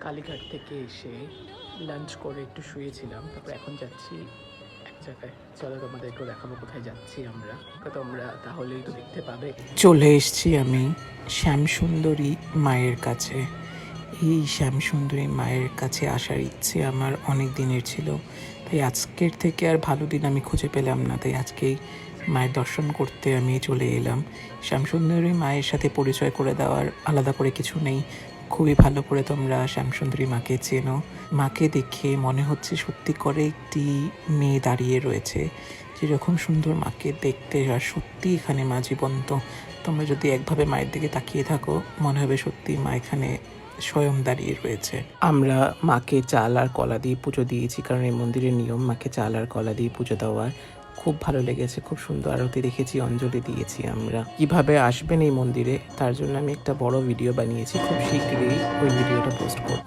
কালীঘাট থেকে এসে লাঞ্চ করে একটু শুয়েছিলাম, তারপর এখন যাচ্ছি এক জায়গায়। চলো তোমাদেরকেও দেখাবো কোথায় যাচ্ছি আমরা, তোমরা তাহলেই তো দেখতে পাবে। চলে এসেছি আমি শ্যামসুন্দরী মায়ের কাছে। এই শ্যামসুন্দরী মায়ের কাছে আসার ইচ্ছে আমার অনেক দিনের ছিল, তাই আজকের থেকে আর ভালো দিন আমি খুঁজে পেলাম না, তাই আজকেই মায়ের দর্শন করতে আমি চলে এলাম। শ্যামসুন্দরী মায়ের সাথে পরিচয় করে দেওয়ার আলাদা করে কিছু নেই, খুবই ভালো করে তোমরা শ্যামসুন্দরী মাকে চেনো। মাকে দেখে মনে হচ্ছে সত্যি করে একটি মেয়ে দাঁড়িয়ে রয়েছে, যেরকম সুন্দর মাকে দেখতে, আর সত্যি এখানে মা জীবন্ত। তোমরা যদি একভাবে মায়ের দিকে তাকিয়ে থাকো মনে হবে সত্যি মা এখানে স্বয়ং দাঁড়িয়ে রয়েছে। আমরা মাকে চাল আর কলা দিয়ে পুজো দিয়েছি, কারণ এই মন্দিরের নিয়ম মাকে চাল আর কলা দিয়ে পুজো দেওয়ার। খুব ভালো লেগেছে, খুব সুন্দর আরতি দেখেছি, অঞ্জলি দিয়েছি। আমরা কিভাবে আসবেন এই মন্দিরে তার জন্য আমি একটা বড় ভিডিও বানিয়েছি, খুব শীঘ্রই ওই ভিডিওটা পোস্ট করব।